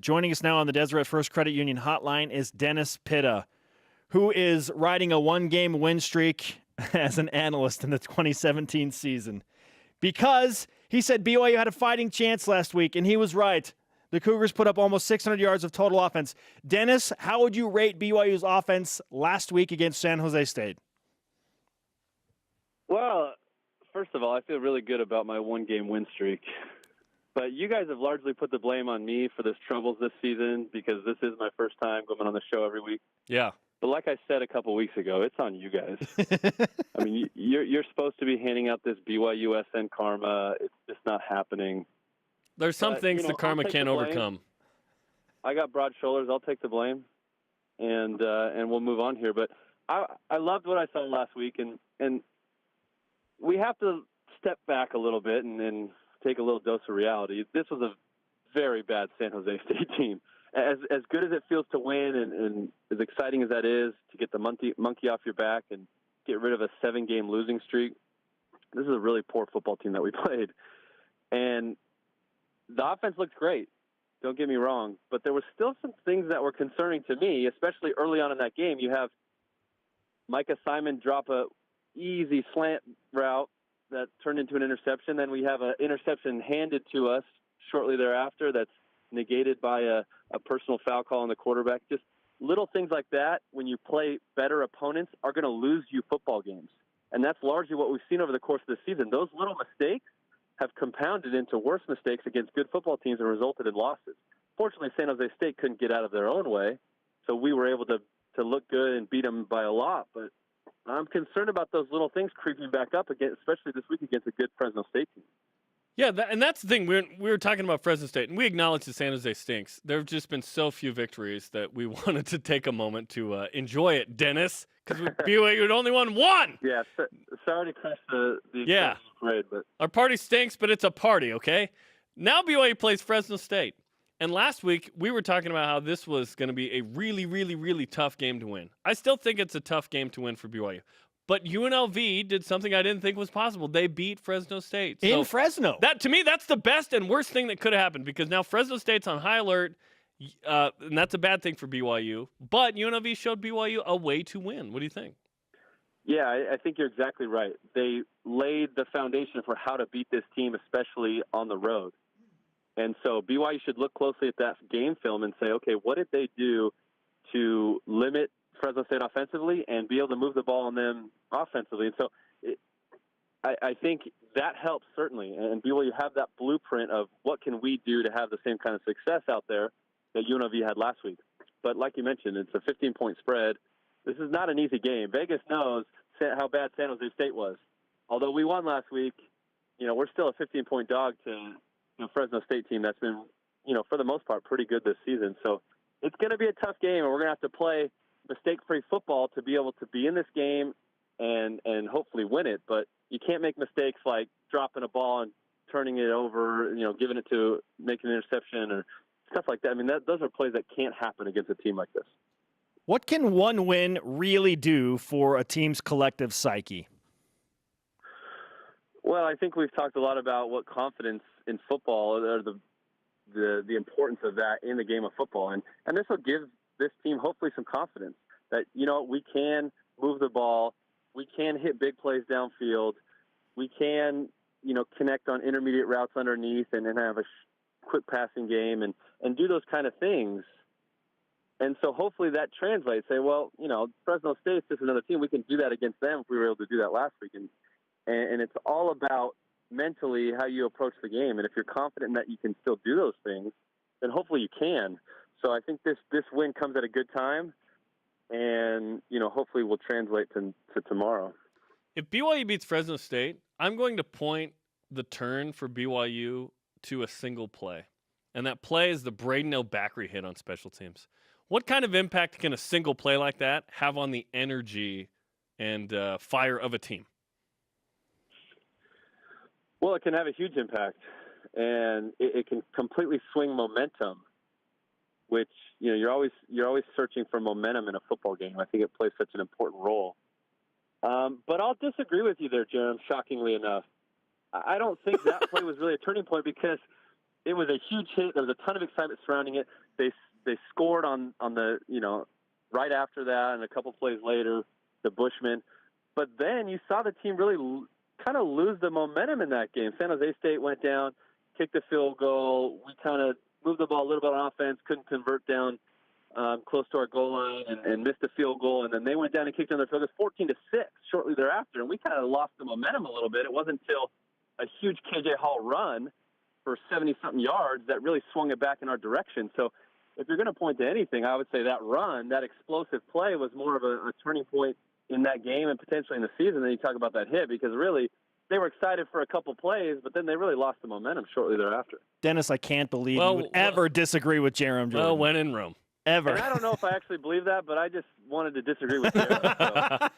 Joining us now on the Deseret First Credit Union hotline is Dennis PItta, who is riding a one-game win streak as an analyst in the 2017 season. Because he said BYU had a fighting chance last week, and he was right. The Cougars put up almost 600 yards of total offense. Dennis, how would you rate BYU's offense last week against San Jose State? Well, first of all, I feel really good about my one-game win streak. But you guys have largely put the blame on me for this troubles this season because this is my first time going on the show every week. Yeah. But like I said a couple weeks ago, it's on you guys. I mean, you're supposed to be handing out this BYUSN karma. It's just not happening. There's some things the karma can't overcome. I got broad shoulders. I'll take the blame, and we'll move on here. But I loved what I saw last week, and we have to step back a little bit and take a little dose of reality. This was a very bad San Jose State team. As good as it feels to win and as exciting as that is to get the monkey off your back and get rid of a 7-game losing streak, this is a really poor football team that we played. And the offense looked great, don't get me wrong, but there were still some things that were concerning to me, especially early on in that game. You have Micah Simon drop a easy slant route that turned into an interception. Then we have an interception handed to us shortly thereafter that's negated by a personal foul call on the quarterback. Just little things like that, when you play better opponents, are going to lose you football games. And that's largely what we've seen over the course of the season. Those little mistakes have compounded into worse mistakes against good football teams and resulted in losses. Fortunately, San Jose State couldn't get out of their own way, so we were able to look good and beat them by a lot. But I'm concerned about those little things creeping back up again, especially this week against a good Fresno State team. Yeah, and that's the thing. We were talking about Fresno State, and we acknowledge that San Jose stinks. There have just been so few victories that we wanted to take a moment to enjoy it, Dennis, because BYU had only won one. Yeah, sorry to crash the parade, but our party stinks, but it's a party, okay? Now BYU plays Fresno State. And last week, we were talking about how this was going to be a really, really, really tough game to win. I still think it's a tough game to win for BYU. But UNLV did something I didn't think was possible. They beat Fresno State. In Fresno. To me, that's the best and worst thing that could have happened because now Fresno State's on high alert, and that's a bad thing for BYU. But UNLV showed BYU a way to win. What do you think? Yeah, I think you're exactly right. They laid the foundation for how to beat this team, especially on the road. And so BYU should look closely at that game film and say, okay, what did they do to limit Fresno State offensively and be able to move the ball on them offensively? And so I think that helps certainly. And BYU have that blueprint of what can we do to have the same kind of success out there that UNLV had last week. But like you mentioned, it's a 15-point spread. This is not an easy game. Vegas knows how bad San Jose State was. Although we won last week, we're still a 15-point dog to Fresno State team that's been, for the most part, pretty good this season. So it's going to be a tough game, and we're going to have to play mistake-free football to be able to be in this game and hopefully win it. But you can't make mistakes like dropping a ball and turning it over, giving it to making an interception or stuff like that. I mean, those are plays that can't happen against a team like this. What can one win really do for a team's collective psyche? Well, I think we've talked a lot about what confidence in football, or the importance of that in the game of football. And this will give this team hopefully some confidence that, we can move the ball, we can hit big plays downfield, we can, connect on intermediate routes underneath and have a quick passing game and do those kind of things. And so hopefully that translates. Say, well, Fresno State's just another team. We can do that against them if we were able to do that last week. And it's all about mentally how you approach the game. And if you're confident that you can still do those things, then hopefully you can. So I think this win comes at a good time, and hopefully will translate to tomorrow. If BYU beats Fresno State, I'm going to point the turn for BYU to a single play, and that play is the Braden El-Bakri hit on special teams. What kind of impact can a single play like that have on the energy and fire of a team? Well, it can have a huge impact, and it can completely swing momentum, which, you're always searching for momentum in a football game. I think it plays such an important role. But I'll disagree with you there, Jerem, shockingly enough. I don't think that play was really a turning point because it was a huge hit. There was a ton of excitement surrounding it. They scored on the, right after that, and a couple plays later, the Bushmen. But then you saw the team really kind of lose the momentum in that game. San Jose State went down, kicked a field goal. We kind of moved the ball a little bit on offense, couldn't convert down close to our goal line, and missed a field goal. And then they went down and kicked another field goal, 14-6 shortly thereafter. And we kind of lost the momentum a little bit. It wasn't until a huge KJ Hall run for 70-something yards that really swung it back in our direction. So if you're going to point to anything, I would say that run, that explosive play was more of a turning point in that game and potentially in the season. Then you talk about that hit, because really they were excited for a couple plays, but then they really lost the momentum shortly thereafter. Dennis, I can't believe you would ever disagree with Jerem Jordan. Well, when in Rome. Ever. And I don't know if I actually believe that, but I just wanted to disagree with Jerem. So.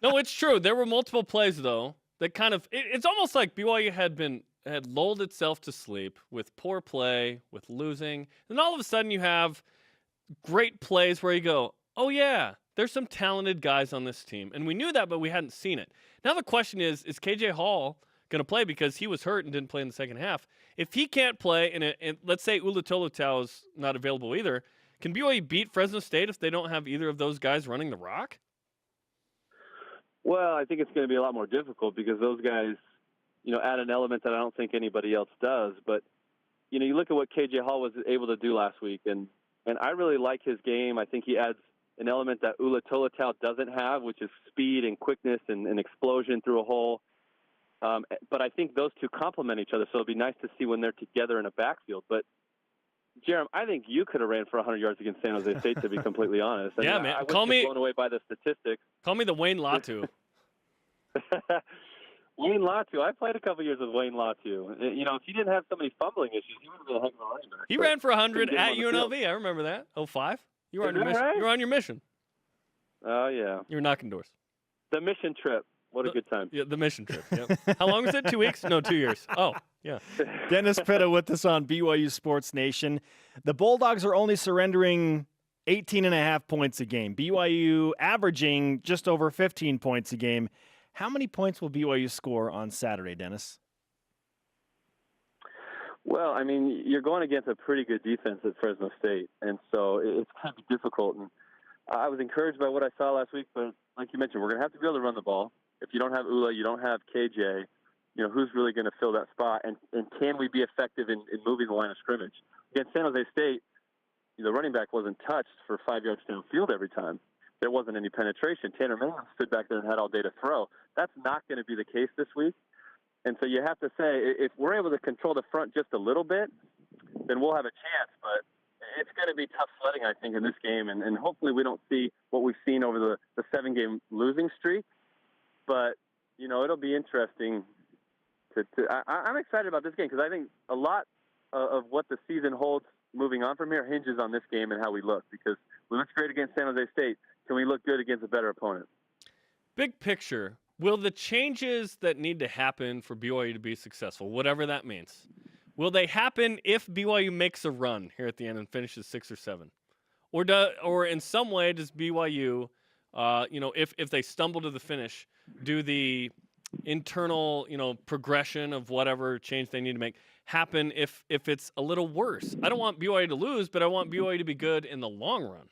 No, it's true. There were multiple plays, though, that kind of – it's almost like BYU had lulled itself to sleep with poor play, with losing. And all of a sudden you have great plays where you go, oh, yeah, there's some talented guys on this team. And we knew that, but we hadn't seen it. Now the question is KJ Hall going to play, because he was hurt and didn't play in the second half? If he can't play, and let's say Ula Tolutau is not available either, can BYU beat Fresno State if they don't have either of those guys running the rock? Well, I think it's going to be a lot more difficult, because those guys, add an element that I don't think anybody else does. But, you look at what KJ Hall was able to do last week, and I really like his game. I think he adds an element that Ula Tolutau doesn't have, which is speed and quickness and explosion through a hole. But I think those two complement each other, so it'll be nice to see when they're together in a backfield. But, Jerem, I think you could have ran for 100 yards against San Jose State, to be completely honest. Yeah, man. I was blown away by the statistics. Call me the Wayne Latu. Wayne Latu. I played a couple years with Wayne Latu. If he didn't have so many fumbling issues, he would have been a heck of a running back. He ran for 100 at UNLV. I remember that. 05. You were on your mission. Right? You were on your mission. Oh, yeah. You were knocking doors. The mission trip. What a good time. Yeah, the mission trip. Yep. How long was it? 2 weeks? No, 2 years. Oh, yeah. Dennis PItta with us on BYU Sports Nation. The Bulldogs are only surrendering 18.5 points a game. BYU averaging just over 15 points a game. How many points will BYU score on Saturday, Dennis? Well, I mean, you're going against a pretty good defense at Fresno State, and so it's going to be difficult. And I was encouraged by what I saw last week, but like you mentioned, we're going to have to be able to run the ball. If you don't have Ula, you don't have KJ, who's really going to fill that spot? And can we be effective in moving the line of scrimmage? Against San Jose State, the running back wasn't touched for 5 yards downfield every time. There wasn't any penetration. Tanner Mann stood back there and had all day to throw. That's not going to be the case this week. And so you have to say, if we're able to control the front just a little bit, then we'll have a chance. But it's going to be tough sledding, I think, in this game. And hopefully we don't see what we've seen over the 7-game losing streak. But, it'll be interesting. I'm excited about this game, because I think a lot of what the season holds moving on from here hinges on this game and how we look. Because we looked great against San Jose State. Can we look good against a better opponent? Big picture, will the changes that need to happen for BYU to be successful, whatever that means, will they happen if BYU makes a run here at the end and finishes 6 or 7? Or in some way does BYU, if they stumble to the finish, do the internal, progression of whatever change they need to make happen if it's a little worse? I don't want BYU to lose, but I want BYU to be good in the long run.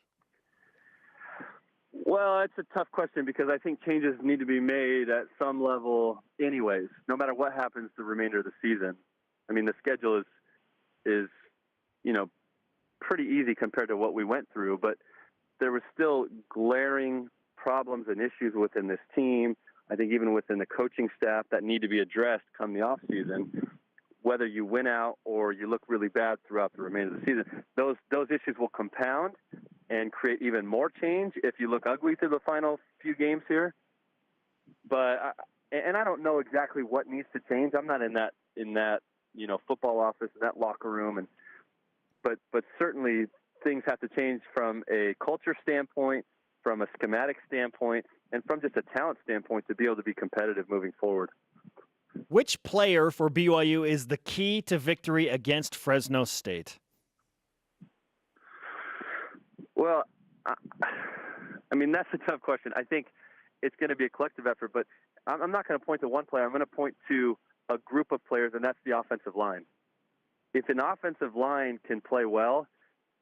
Well, it's a tough question, because I think changes need to be made at some level anyways, no matter what happens the remainder of the season. I mean, the schedule is pretty easy compared to what we went through, but there was still glaring problems and issues within this team. I think even within the coaching staff that need to be addressed come the off season. Whether you win out or you look really bad throughout the remainder of the season, those issues will compound and create even more change if you look ugly through the final few games here. But I don't know exactly what needs to change. I'm not in that football office, in that locker room, but certainly things have to change from a culture standpoint, from a schematic standpoint, and from just a talent standpoint to be able to be competitive moving forward. Which player for BYU is the key to victory against Fresno State? Well, I mean, that's a tough question. I think it's going to be a collective effort, but I'm not going to point to one player. I'm going to point to a group of players, and that's the offensive line. if an offensive line can play well,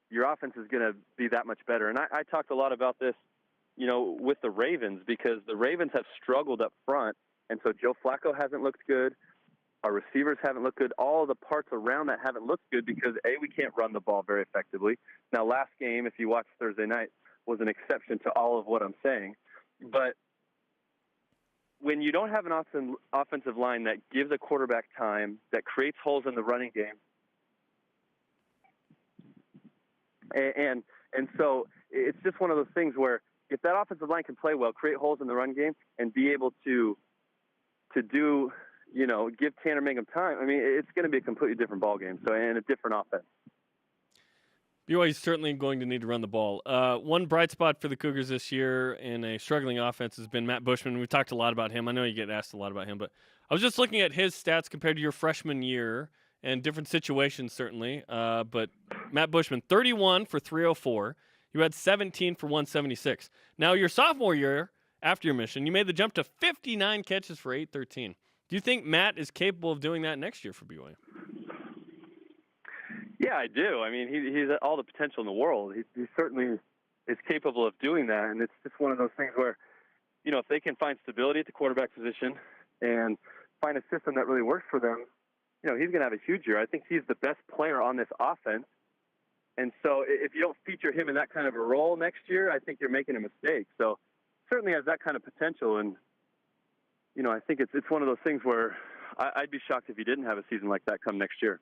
your offense is going to be that much better. And I talked a lot about this, with the Ravens, because the Ravens have struggled up front. And so Joe Flacco hasn't looked good. Our receivers haven't looked good. All of the parts around that haven't looked good because, we can't run the ball very effectively. Now, last game, if you watched Thursday night, was an exception to all of what I'm saying. But when you don't have an offensive line that gives a quarterback time, that creates holes in the running game, and so it's just one of those things where if that offensive line can play well, create holes in the run game, and be able to do, give Tanner Mangum time, it's going to be a completely different ballgame. So, and a different offense. BYU is certainly going to need to run the ball. One bright spot for the Cougars this year in a struggling offense has been Matt Bushman. We've talked a lot about him. I know you get asked a lot about him, but I was just looking at his stats compared to your freshman year and different situations, certainly. But Matt Bushman, 31 for 304. You had 17 for 176. Now, your sophomore year, after your mission, you made the jump to 59 catches for 813. Do you think Matt is capable of doing that next year for BYU? Yeah, I do. He's all the potential in the world. He certainly is capable of doing that, and it's just one of those things where, if they can find stability at the quarterback position and find a system that really works for them, he's going to have a huge year. I think he's the best player on this offense, and so if you don't feature him in that kind of a role next year, I think you're making a mistake. So certainly has that kind of potential, and I think it's one of those things where I'd be shocked if he didn't have a season like that come next year.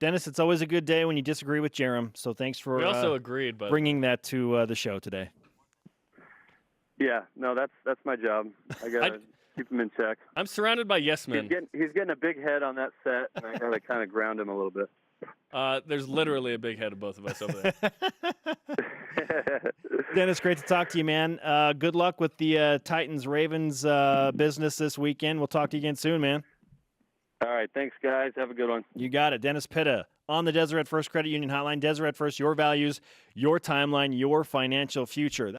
Dennis, it's always a good day when you disagree with Jerem, so thanks for we also agreed, but bringing that to the show today. Yeah, no, that's my job. I got to keep him in check. I'm surrounded by yes men. He's getting a big head on that set, and I got to kind of ground him a little bit. There's literally a big head of both of us over there. Dennis, great to talk to you, man. Good luck with the Titans-Ravens business this weekend. We'll talk to you again soon, man. All right, thanks, guys. Have a good one. You got it. Dennis PItta on the Deseret First Credit Union Hotline. Deseret First, your values, your timeline, your financial future.